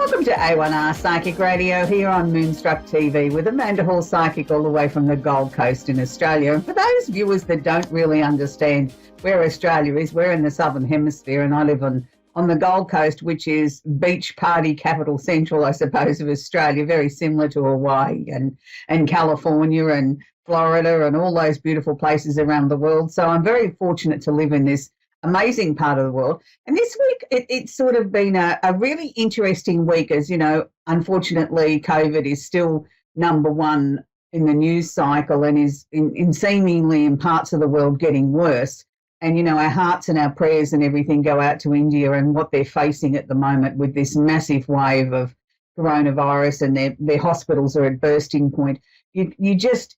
Welcome to A1R Psychic Radio here on Moonstruck TV with Amanda Hall Psychic all the way from the Gold Coast in Australia. And for those viewers that don't really understand where Australia is, we're in the Southern Hemisphere and I live on the Gold Coast, which is beach party capital central, I suppose, of Australia, very similar to Hawaii and California and Florida and all those beautiful places around the world. So I'm very fortunate to live in this amazing part of the world. And this week, it's sort of been a really interesting week, as you know, unfortunately, COVID is still number one in the news cycle and is in seemingly in parts of the world getting worse. And, you know, our hearts and our prayers and everything go out to India and what they're facing at the moment with this massive wave of coronavirus, and their hospitals are at bursting point. You just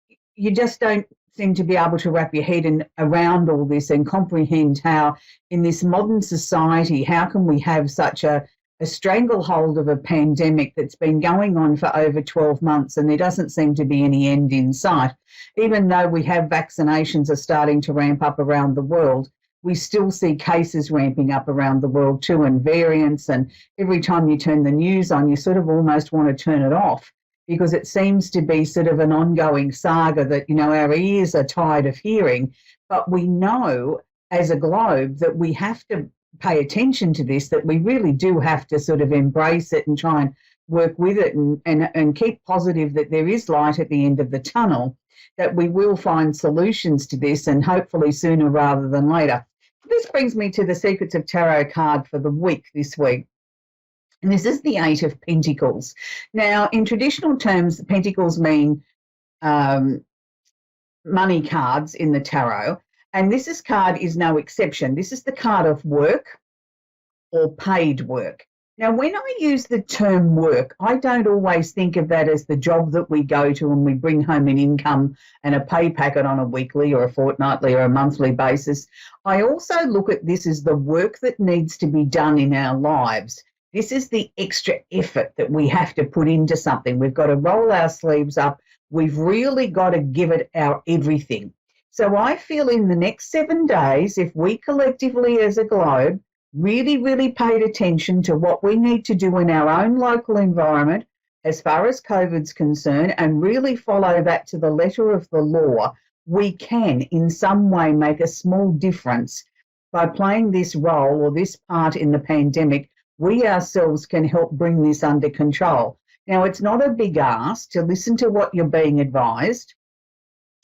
don't seem to be able to wrap your head around all this and comprehend how in this modern society, how can we have such a stranglehold of a pandemic that's been going on for over 12 months and there doesn't seem to be any end in sight. Even though we have vaccinations are starting to ramp up around the world, we still see cases ramping up around the world too, and variants, and every time you turn the news on, you sort of almost want to turn it off, because it seems to be sort of an ongoing saga that, you know, our ears are tired of hearing. But we know as a globe that we have to pay attention to this, that we really do have to sort of embrace it and try and work with it and keep positive that there is light at the end of the tunnel, that we will find solutions to this, and hopefully sooner rather than later. This brings me to the Secrets of Tarot card for the week this week. And this is the Eight of Pentacles. Now, in traditional terms, pentacles mean money cards in the tarot, and this card is no exception. This is the card of work or paid work. Now, when I use the term work, I don't always think of that as the job that we go to and we bring home an income and a pay packet on a weekly or a fortnightly or a monthly basis. I also look at this as the work that needs to be done in our lives. This is the extra effort that we have to put into something. We've got to roll our sleeves up. We've really got to give it our everything. So I feel in the next 7 days, if we collectively as a globe really, really paid attention to what we need to do in our own local environment as far as COVID's concerned, and really follow that to the letter of the law, we can in some way make a small difference by playing this role or this part in the pandemic. We ourselves can help bring this under control. Now, it's not a big ask to listen to what you're being advised.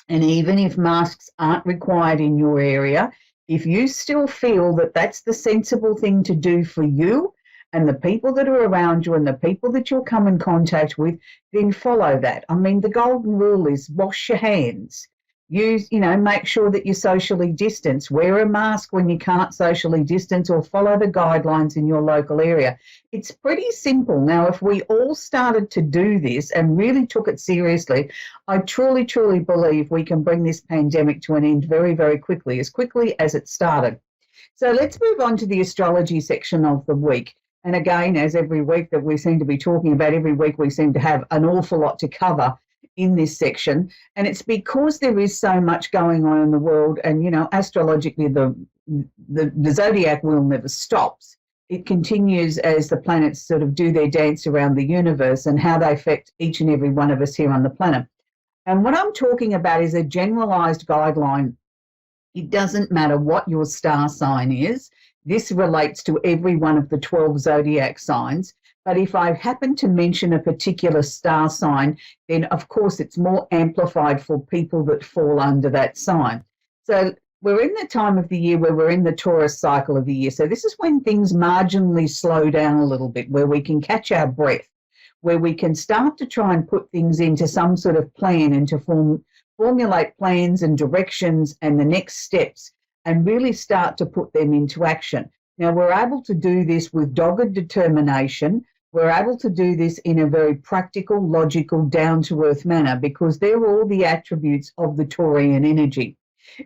And even if masks aren't required in your area, if you still feel that that's the sensible thing to do for you and the people that are around you and the people that you'll come in contact with, then follow that. I mean, the golden rule is wash your hands. Make sure that you're socially distanced. Wear a mask when you can't socially distance, or follow the guidelines in your local area. It's pretty simple. Now, if we all started to do this and really took it seriously, I truly, truly believe we can bring this pandemic to an end very, very quickly as it started. So let's move on to the astrology section of the week. And again, as every week that we seem to be talking about, every week we seem to have an awful lot to cover in this section, and it's because there is so much going on in the world. And, you know, astrologically, the zodiac wheel never stops. It continues as the planets sort of do their dance around the universe and how they affect each and every one of us here on the planet. And what I'm talking about is a generalized guideline. It doesn't matter what your star sign is. This relates to every one of the 12 zodiac signs. But if I happen to mention a particular star sign, then of course it's more amplified for people that fall under that sign. So we're in the time of the year where we're in the Taurus cycle of the year. So this is when things marginally slow down a little bit, where we can catch our breath, where we can start to try and put things into some sort of plan and to formulate plans and directions and the next steps and really start to put them into action. Now, we're able to do this with dogged determination. We're able to do this in a very practical, logical, down-to-earth manner, because they're all the attributes of the Taurian energy.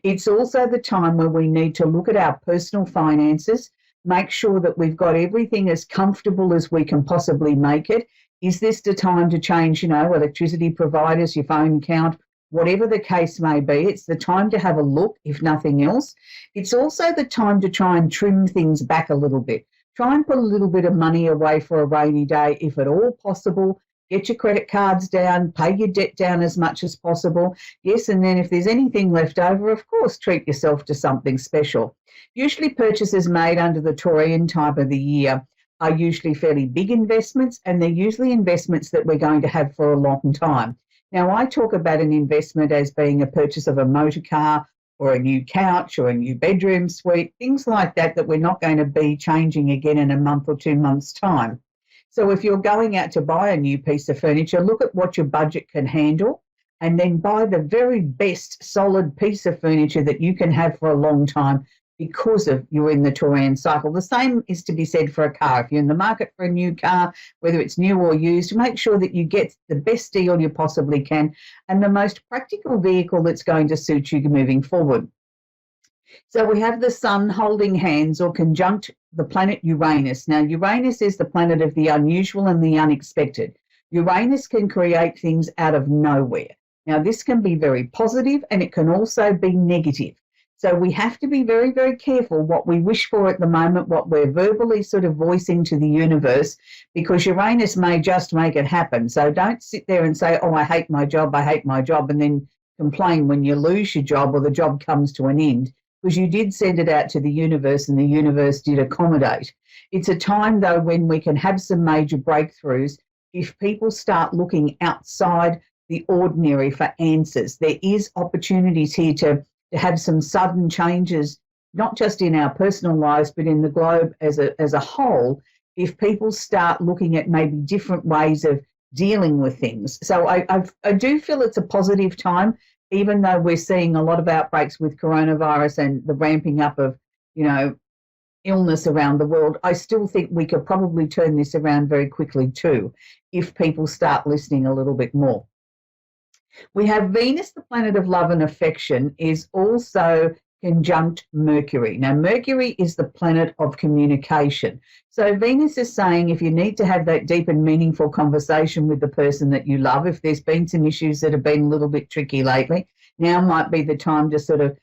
It's also the time where we need to look at our personal finances, make sure that we've got everything as comfortable as we can possibly make it. Is this the time to change, electricity providers, your phone account, whatever the case may be? It's the time to have a look, if nothing else. It's also the time to try and trim things back a little bit. Try and put a little bit of money away for a rainy day, if at all possible. Get your credit cards down, pay your debt down as much as possible. Yes, and then if there's anything left over, of course, treat yourself to something special. Usually purchases made under the Taurian time of the year are usually fairly big investments, and they're usually investments that we're going to have for a long time. Now, I talk about an investment as being a purchase of a motor car or a new couch or a new bedroom suite, things like that, that we're not going to be changing again in a month or 2 months' time. So if you're going out to buy a new piece of furniture, look at what your budget can handle and then buy the very best solid piece of furniture that you can have for a long time, because of you're in the Taurian cycle. The same is to be said for a car. If you're in the market for a new car, whether it's new or used, make sure that you get the best deal you possibly can and the most practical vehicle that's going to suit you moving forward. So we have the sun holding hands or conjunct the planet Uranus. Now, Uranus is the planet of the unusual and the unexpected. Uranus can create things out of nowhere. Now, this can be very positive and it can also be negative. So we have to be very, very careful what we wish for at the moment, what we're verbally sort of voicing to the universe, because Uranus may just make it happen. So don't sit there and say, oh, I hate my job, and then complain when you lose your job or the job comes to an end, because you did send it out to the universe and the universe did accommodate. It's a time, though, when we can have some major breakthroughs if people start looking outside the ordinary for answers. There is opportunities here to have some sudden changes, not just in our personal lives, but in the globe as a whole, if people start looking at maybe different ways of dealing with things. So I do feel it's a positive time, even though we're seeing a lot of outbreaks with coronavirus and the ramping up of, illness around the world. I still think we could probably turn this around very quickly too, if people start listening a little bit more. We have Venus, the planet of love and affection, is also conjunct Mercury. Now, Mercury is the planet of communication. So Venus is saying if you need to have that deep and meaningful conversation with the person that you love, if there's been some issues that have been a little bit tricky lately, now might be the time to sort of,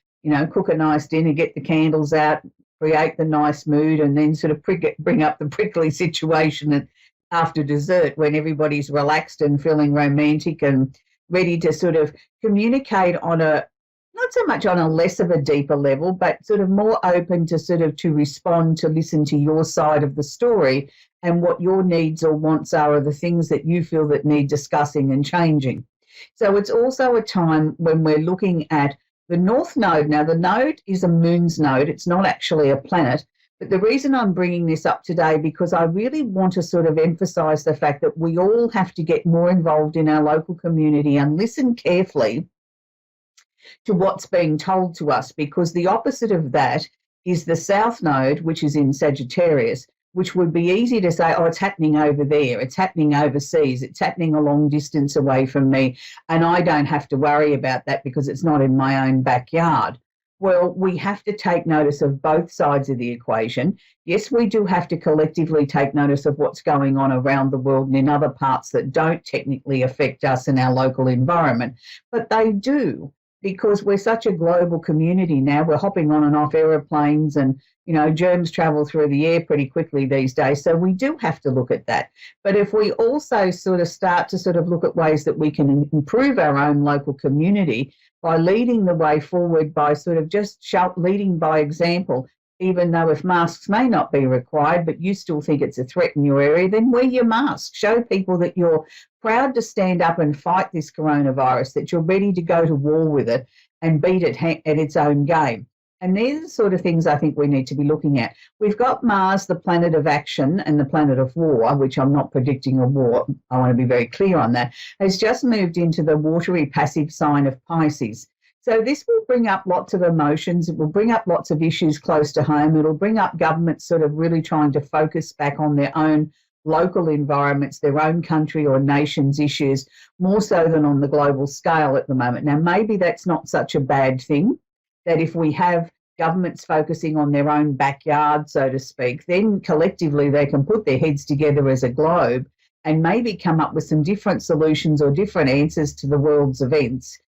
cook a nice dinner, get the candles out, create the nice mood, and then sort of bring up the prickly situation after dessert when everybody's relaxed and feeling romantic and ready to sort of communicate on a, not so much on a less of a deeper level, but sort of more open to sort of to respond, to listen to your side of the story and what your needs or wants are the things that you feel that need discussing and changing. So it's also a time when we're looking at the North Node. Now, the node is a moon's node. It's not actually a planet. But the reason I'm bringing this up today, because I really want to sort of emphasize the fact that we all have to get more involved in our local community and listen carefully to what's being told to us, because the opposite of that is the South Node, which is in Sagittarius, which would be easy to say, oh, it's happening over there, it's happening overseas, it's happening a long distance away from me, and I don't have to worry about that because it's not in my own backyard. Well, we have to take notice of both sides of the equation. Yes, we do have to collectively take notice of what's going on around the world and in other parts that don't technically affect us in our local environment, but they do, because we're such a global community now. We're hopping on and off aeroplanes and, germs travel through the air pretty quickly these days. So we do have to look at that. But if we also sort of start to sort of look at ways that we can improve our own local community by leading the way forward, by sort of just leading by example, even though if masks may not be required, but you still think it's a threat in your area, then wear your mask. Show people that you're proud to stand up and fight this coronavirus, that you're ready to go to war with it and beat it at its own game. And these are the sort of things I think we need to be looking at. We've got Mars, the planet of action and the planet of war, which I'm not predicting a war, I want to be very clear on that, has just moved into the watery passive sign of Pisces. So this will bring up lots of emotions. It will bring up lots of issues close to home. It'll bring up governments sort of really trying to focus back on their own local environments, their own country or nation's issues, more so than on the global scale at the moment. Now, maybe that's not such a bad thing, that if we have governments focusing on their own backyard, so to speak, then collectively they can put their heads together as a globe and maybe come up with some different solutions or different answers to the world's events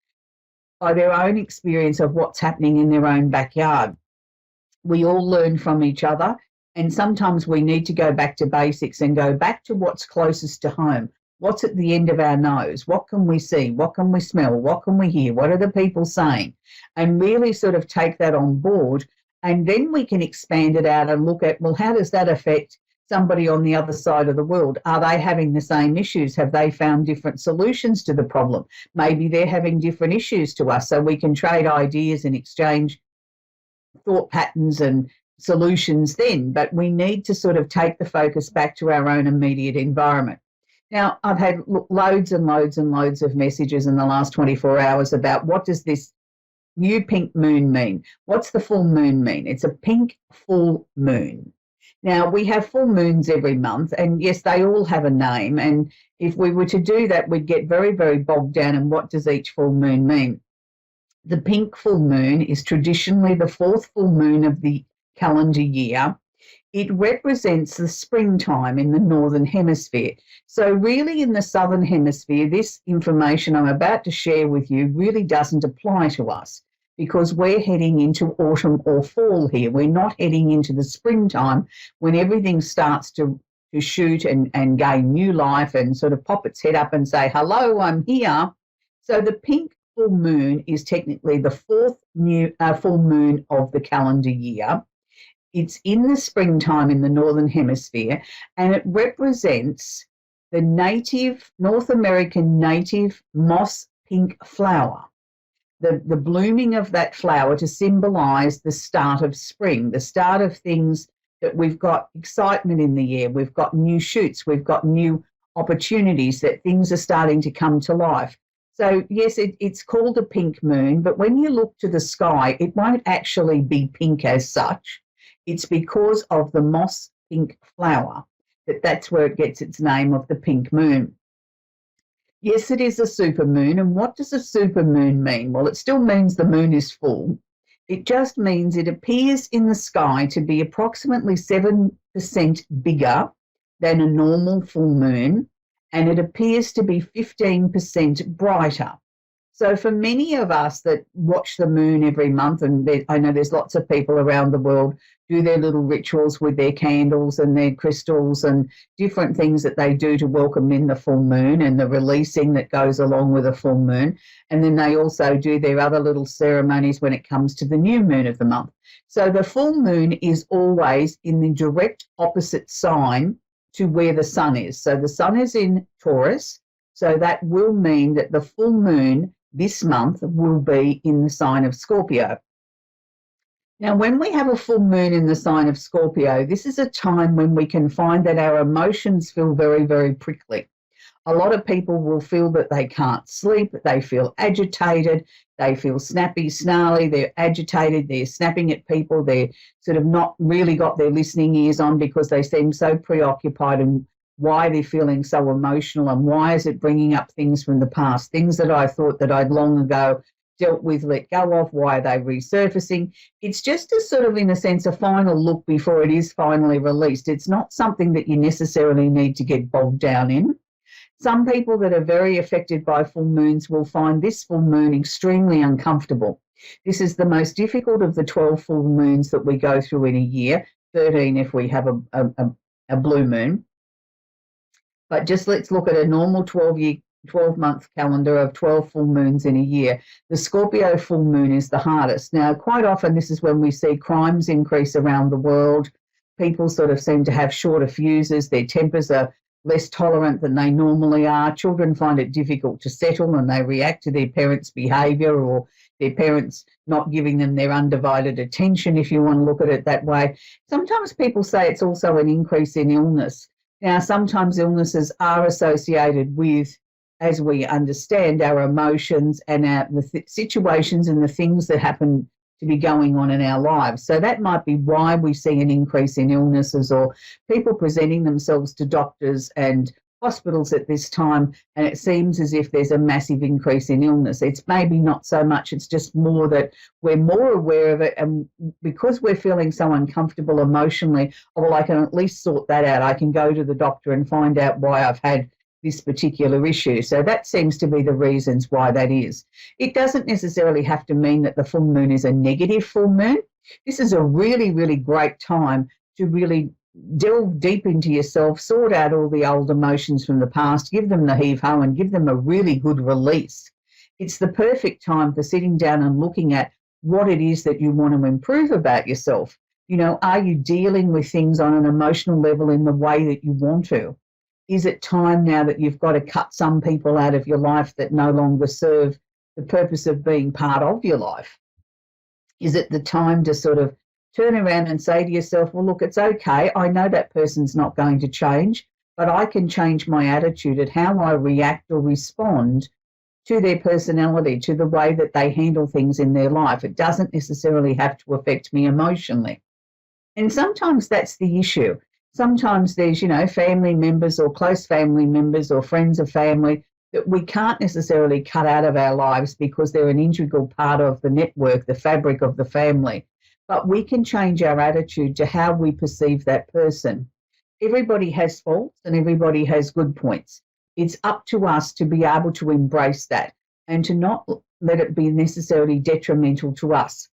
by their own experience of what's happening in their own backyard. We all learn from each other, And sometimes we need to go back to basics and go back to what's closest to home. What's at the end of our nose? What can we see? What can we smell? What can we hear? What are the people saying? And really sort of take that on board. And then we can expand it out and look at, well, how does that affect somebody on the other side of the world? Are they having the same issues? Have they found different solutions to the problem? Maybe they're having different issues to us, so we can trade ideas and exchange thought patterns and solutions then. But we need to sort of take the focus back to our own immediate environment. Now, I've had loads and loads and loads of messages in the last 24 hours about what does this new pink moon mean? What's the full moon mean? It's a pink full moon. Now, we have full moons every month, and yes, they all have a name. And if we were to do that, we'd get very, very bogged down in what does each full moon mean. The pink full moon is traditionally the fourth full moon of the calendar year. It represents the springtime in the northern hemisphere. So really in the southern hemisphere, this information I'm about to share with you really doesn't apply to us because we're heading into autumn or fall here. We're not heading into the springtime when everything starts to shoot and gain new life and sort of pop its head up and say, hello, I'm here. So the pink full moon is technically the fourth full moon of the calendar year. It's in the springtime in the northern hemisphere, and it represents the native, North American native moss pink flower, the blooming of that flower to symbolise the start of spring, the start of things that we've got excitement in the air, we've got new shoots, we've got new opportunities, that things are starting to come to life. So, yes, it's called a pink moon, but when you look to the sky, it won't actually be pink as such. It's because of the moss pink flower that's where it gets its name of the pink moon. Yes, it is a supermoon. And what does a supermoon mean? Well, it still means the moon is full. It just means it appears in the sky to be approximately 7% bigger than a normal full moon, and it appears to be 15% brighter. So for many of us that watch the moon every month, and I know there's lots of people around the world do their little rituals with their candles and their crystals and different things that they do to welcome in the full moon and the releasing that goes along with a full moon. And then they also do their other little ceremonies when it comes to the new moon of the month. So the full moon is always in the direct opposite sign to where the sun is. So the sun is in Taurus, so that will mean that the full moon this month will be in the sign of Scorpio. Now, when we have a full moon in the sign of Scorpio, this is a time when we can find that our emotions feel very, very prickly. A lot of people will feel that they can't sleep, they feel agitated, they feel snappy, snarly, they're agitated, they're snapping at people, they're sort of not really got their listening ears on because they seem so preoccupied in why they're feeling so emotional and why is it bringing up things from the past, things that I thought that I'd long ago dealt with, let go of, why are they resurfacing? It's just a sort of, in a sense, a final look before it is finally released. It's not something that you necessarily need to get bogged down in. Some people that are very affected by full moons will find this full moon extremely uncomfortable. This is the most difficult of the 12 full moons that we go through in a year, 13 if we have a blue moon. But just let's look at a normal 12-month calendar of 12 full moons in a year. The Scorpio full moon is the hardest. Now, quite often this is when we see crimes increase around the world. People sort of seem to have shorter fuses. Their tempers are less tolerant than they normally are. Children find it difficult to settle and they react to their parents' behaviour or their parents not giving them their undivided attention, if you want to look at it that way. Sometimes people say it's also an increase in illness. Now, sometimes illnesses are associated with, as we understand, our emotions and the situations and the things that happen to be going on in our lives. So that might be why we see an increase in illnesses or people presenting themselves to doctors and hospitals at this time, and it seems as if there's a massive increase in illness. It's maybe not so much, it's just more that we're more aware of it, and because we're feeling so uncomfortable emotionally, oh, well, I can at least sort that out. I can go to the doctor and find out why I've had this particular issue. So that seems to be the reasons why that is. It doesn't necessarily have to mean that the full moon is a negative full moon. This is a really, really great time to really delve deep into yourself, sort out all the old emotions from the past, give them the heave-ho and give them a really good release. It's the perfect time for sitting down and looking at what it is that you want to improve about yourself. You know, are you dealing with things on an emotional level in the way that you want to? Is it time now that you've got to cut some people out of your life that no longer serve the purpose of being part of your life? Is it the time to sort of turn around and say to yourself, well, look, it's okay. I know that person's not going to change, but I can change my attitude at how I react or respond to their personality, to the way that they handle things in their life. It doesn't necessarily have to affect me emotionally. And sometimes that's the issue. Sometimes there's, you know, family members or close family members or friends of family that we can't necessarily cut out of our lives because they're an integral part of the network, the fabric of the family. But we can change our attitude to how we perceive that person. Everybody has faults and everybody has good points. It's up to us to be able to embrace that and to not let it be necessarily detrimental to us.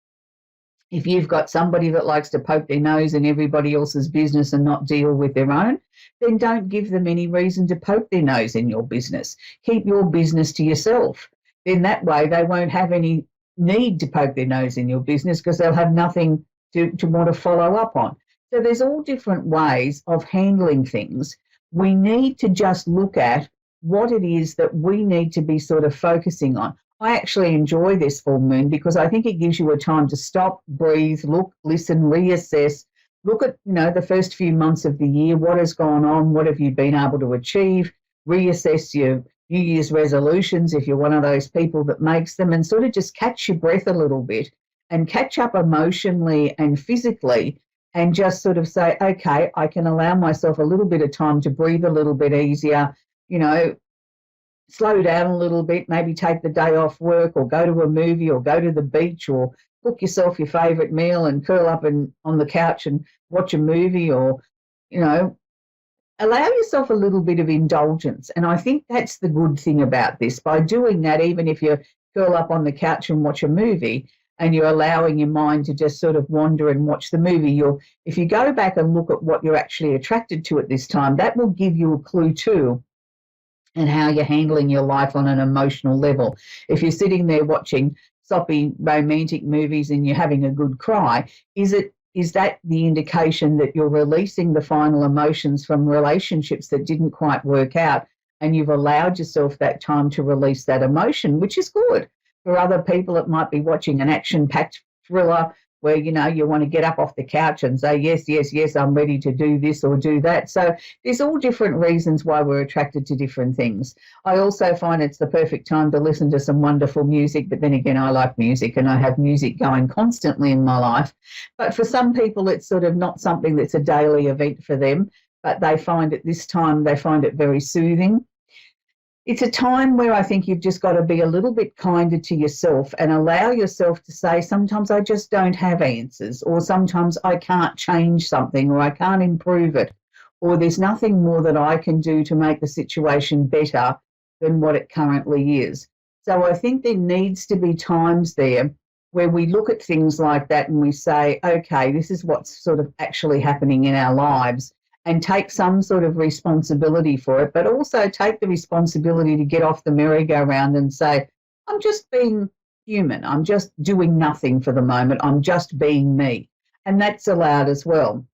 If you've got somebody that likes to poke their nose in everybody else's business and not deal with their own, then don't give them any reason to poke their nose in your business. Keep your business to yourself. Then that way they won't have any need to poke their nose in your business because they'll have nothing to want to follow up on. So there's all different ways of handling things. We need to just look at what it is that we need to be sort of focusing on. I actually enjoy this full moon because I think it gives you a time to stop, breathe, look, listen, reassess, look at, you know, the first few months of the year, what has gone on, what have you been able to achieve, reassess your New Year's resolutions if you're one of those people that makes them, and sort of just catch your breath a little bit and catch up emotionally and physically and just sort of say, okay, I can allow myself a little bit of time to breathe a little bit easier, you know, slow down a little bit, maybe take the day off work or go to a movie or go to the beach or cook yourself your favourite meal and curl up on the couch and watch a movie or, you know, allow yourself a little bit of indulgence. And I think that's the good thing about this. By doing that, even if you curl up on the couch and watch a movie and you're allowing your mind to just sort of wander and watch the movie, if you go back and look at what you're actually attracted to at this time, that will give you a clue too and how you're handling your life on an emotional level. If you're sitting there watching soppy romantic movies and you're having a good cry, is that the indication that you're releasing the final emotions from relationships that didn't quite work out and you've allowed yourself that time to release that emotion, which is good. For other people, it might be watching an action-packed thriller where, you know, you want to get up off the couch and say, yes, yes, yes, I'm ready to do this or do that. So there's all different reasons why we're attracted to different things. I also find it's the perfect time to listen to some wonderful music, but then again, I like music and I have music going constantly in my life. But for some people, it's sort of not something that's a daily event for them, but they find at this time, they find it very soothing. It's a time where I think you've just got to be a little bit kinder to yourself and allow yourself to say, sometimes I just don't have answers, or sometimes I can't change something, or I can't improve it, or there's nothing more that I can do to make the situation better than what it currently is. So I think there needs to be times there where we look at things like that and we say, okay, this is what's sort of actually happening in our lives, and take some sort of responsibility for it, but also take the responsibility to get off the merry-go-round and say, I'm just being human. I'm just doing nothing for the moment. I'm just being me. And that's allowed as well.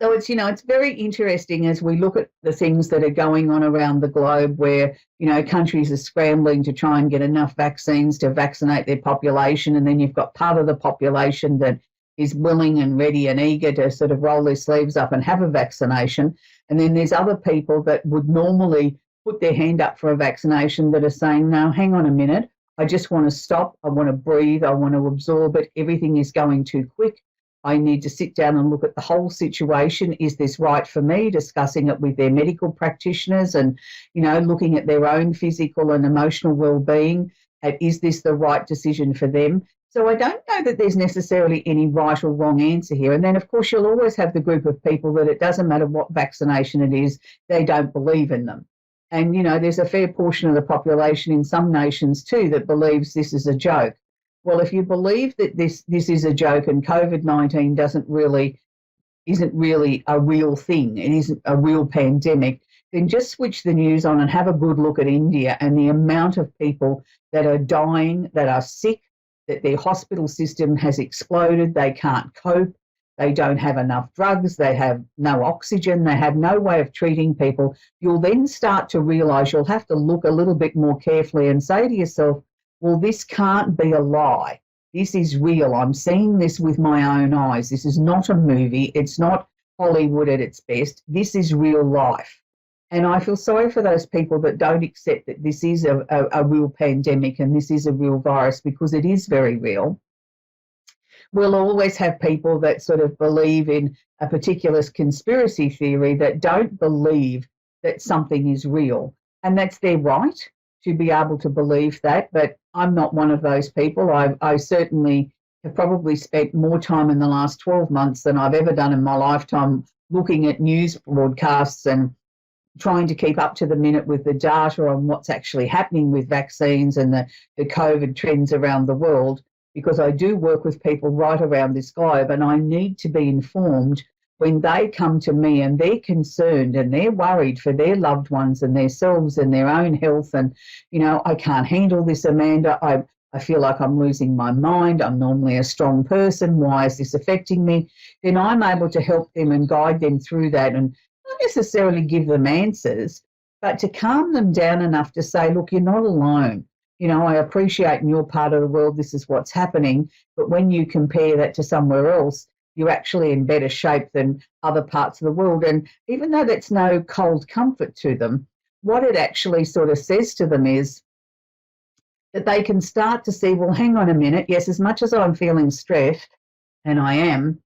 So it's, you know, it's very interesting as we look at the things that are going on around the globe where, you know, countries are scrambling to try and get enough vaccines to vaccinate their population. And then you've got part of the population that is willing and ready and eager to sort of roll their sleeves up and have a vaccination. And then there's other people that would normally put their hand up for a vaccination that are saying, no, hang on a minute. I just want to stop. I want to breathe. I want to absorb it. Everything is going too quick. I need to sit down and look at the whole situation. Is this right for me? Discussing it with their medical practitioners and, you know, looking at their own physical and emotional well-being. Is this the right decision for them? So I don't know that there's necessarily any right or wrong answer here. And then, of course, you'll always have the group of people that it doesn't matter what vaccination it is, they don't believe in them. And, you know, there's a fair portion of the population in some nations too that believes this is a joke. Well, if you believe that this is a joke and COVID-19 doesn't really isn't really a real thing, it isn't a real pandemic, then just switch the news on and have a good look at India and the amount of people that are dying, that are sick, that their hospital system has exploded, they can't cope, they don't have enough drugs, they have no oxygen, they have no way of treating people. You'll then start to realise you'll have to look a little bit more carefully and say to yourself, well, this can't be a lie. This is real. I'm seeing this with my own eyes. This is not a movie. It's not Hollywood at its best. This is real life. And I feel sorry for those people that don't accept that this is a real pandemic and this is a real virus, because it is very real. We'll always have people that sort of believe in a particular conspiracy theory that don't believe that something is real. And that's their right to be able to believe that. But I'm not one of those people. I certainly have probably spent more time in the last 12 months than I've ever done in my lifetime looking at news broadcasts and trying to keep up to the minute with the data on what's actually happening with vaccines and the COVID trends around the world, because I do work with people right around this globe, and I need to be informed when they come to me and they're concerned and they're worried for their loved ones and themselves and their own health. And, you know, I can't handle this, Amanda. I feel like I'm losing my mind. I'm normally a strong person. Why is this affecting me? Then I'm able to help them and guide them through that, and not necessarily give them answers, but to calm them down enough to say, look, you're not alone. You know, I appreciate in your part of the world this is what's happening, but when you compare that to somewhere else, you're actually in better shape than other parts of the world. And even though that's no cold comfort to them, what it actually sort of says to them is that they can start to see, well, hang on a minute, yes, as much as I'm feeling stressed, and I am,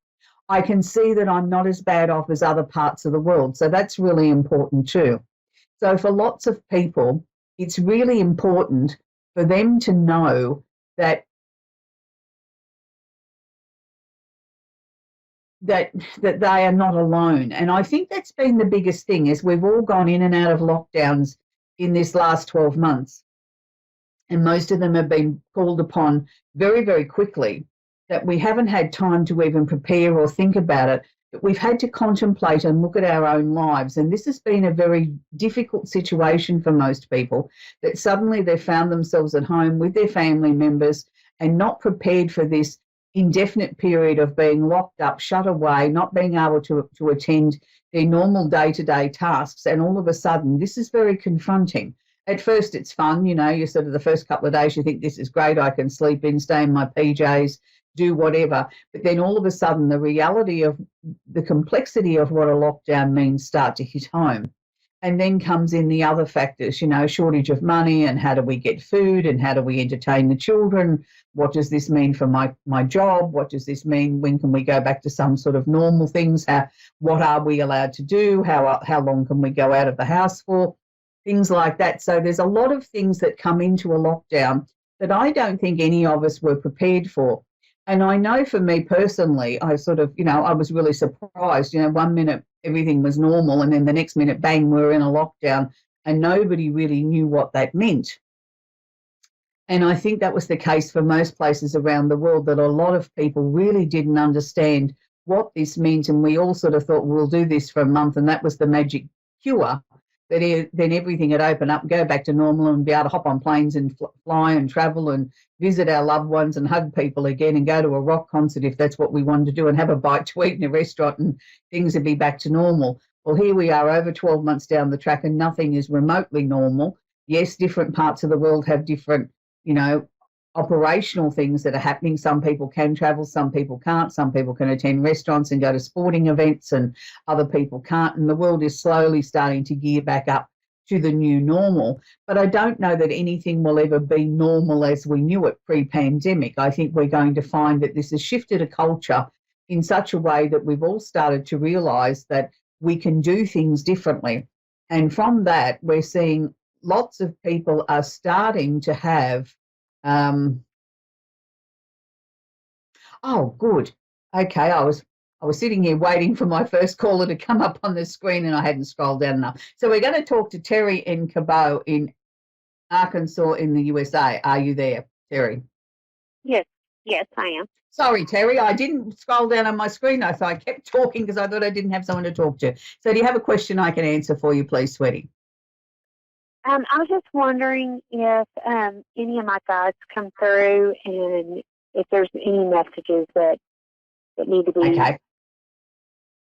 I can see that I'm not as bad off as other parts of the world. So that's really important too. So for lots of people, it's really important for them to know that they are not alone. And I think that's been the biggest thing, is we've all gone in and out of lockdowns in this last 12 months. And most of them have been called upon very, very quickly, that we haven't had time to even prepare or think about it, but we've had to contemplate and look at our own lives. And this has been a very difficult situation for most people, that suddenly they've found themselves at home with their family members and not prepared for this indefinite period of being locked up, shut away, not being able to attend their normal day-to-day tasks. And all of a sudden, this is very confronting. At first, it's fun, you know, you sort of the first couple of days, you think this is great, I can sleep in, stay in my PJs, do whatever. But then all of a sudden, the reality of the complexity of what a lockdown means start to hit home. And then comes in the other factors, you know, shortage of money, and how do we get food, and how do we entertain the children? What does this mean for my job? What does this mean? When can we go back to some sort of normal things? What are we allowed to do? How long can we go out of the house for? Things like that. So there's a lot of things that come into a lockdown that I don't think any of us were prepared for. And I know for me personally, I sort of, you know, I was really surprised. You know, 1 minute everything was normal, and then the next minute, bang, we're in a lockdown, and nobody really knew what that meant. And I think that was the case for most places around the world, that a lot of people really didn't understand what this meant. And we all sort of thought, we'll do this for a month, and that was the magic cure. Then everything would open up, go back to normal, and be able to hop on planes and fly and travel and visit our loved ones and hug people again and go to a rock concert if that's what we wanted to do, and have a bite to eat in a restaurant, and things would be back to normal. Well, here we are over 12 months down the track, and nothing is remotely normal. Yes, different parts of the world have different, you know, operational things that are happening. Some people can travel, some people can't. Some people can attend restaurants and go to sporting events, and other people can't. And the world is slowly starting to gear back up to the new normal. But I don't know that anything will ever be normal as we knew it pre-pandemic. I think we're going to find that this has shifted a culture in such a way that we've all started to realise that we can do things differently. And from that, we're seeing lots of people are starting to have oh, good. Okay, I was sitting here waiting for my first caller to come up on the screen, and I hadn't scrolled down enough. So we're going to talk to Terry in Cabot in Arkansas in the USA. Are you there, Terry? Yes, I am. Sorry, Terry, I didn't scroll down on my screen, though, so I kept talking because I thought I didn't have someone to talk to. So do you have a question I can answer for you, please, sweetie? I was just wondering if any of my guides come through and if there's any messages that need to be... Okay.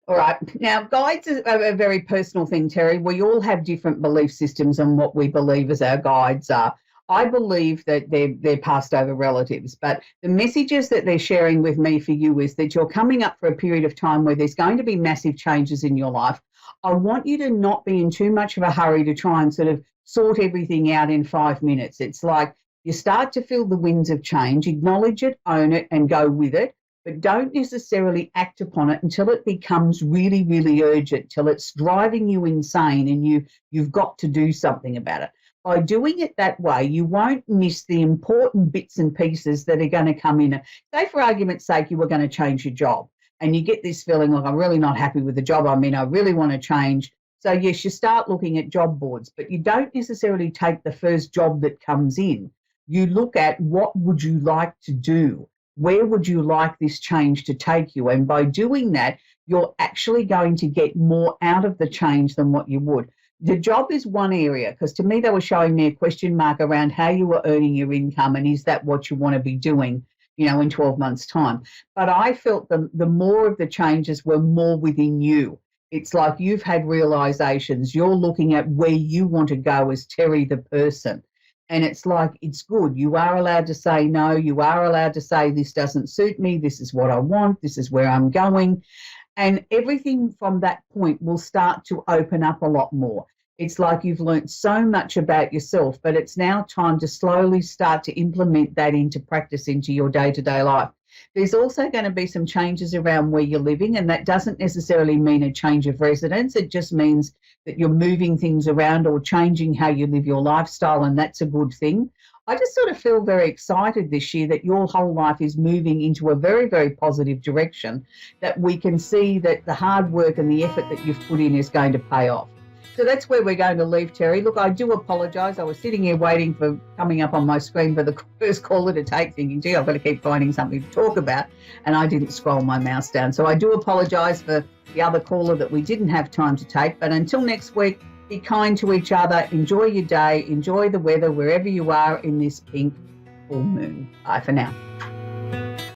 All right. Now, guides are a very personal thing, Terry. We all have different belief systems on what we believe as our guides are. I believe that they're passed over relatives, but the messages that they're sharing with me for you is that you're coming up for a period of time where there's going to be massive changes in your life. I want you to not be in too much of a hurry to try and sort of sort everything out in 5 minutes. It's like you start to feel the winds of change, acknowledge it, own it, and go with it. But don't necessarily act upon it until it becomes really, really urgent, till it's driving you insane and you've got to do something about it. By doing it that way, you won't miss the important bits and pieces that are going to come in. Say, for argument's sake, you were going to change your job and you get this feeling like, I'm really not happy with the job I'm in, I really want to change. So, yes, you start looking at job boards, but you don't necessarily take the first job that comes in. You look at what would you like to do? Where would you like this change to take you? And by doing that, you're actually going to get more out of the change than what you would. The job is one area, because to me they were showing me a question mark around how you were earning your income and is that what you want to be doing, in 12 months' time. But I felt the more of the changes were more within you. It's like you've had realizations. You're looking at where you want to go as Terry the person. And it's like, it's good. You are allowed to say no. You are allowed to say this doesn't suit me. This is what I want. This is where I'm going. And everything from that point will start to open up a lot more. It's like you've learnt so much about yourself, but it's now time to slowly start to implement that into practice into your day-to-day life. There's also going to be some changes around where you're living, and that doesn't necessarily mean a change of residence. It just means that you're moving things around or changing how you live your lifestyle, and that's a good thing. I just sort of feel very excited this year that your whole life is moving into a very, very positive direction, that we can see that the hard work and the effort that you've put in is going to pay off. So that's where we're going to leave, Terry. Look, I do apologise. I was sitting here waiting for coming up on my screen for the first caller to take, thinking, gee, I've got to keep finding something to talk about, and I didn't scroll my mouse down. So I do apologise for the other caller that we didn't have time to take. But until next week, be kind to each other, enjoy your day, enjoy the weather wherever you are in this pink full moon. Bye for now.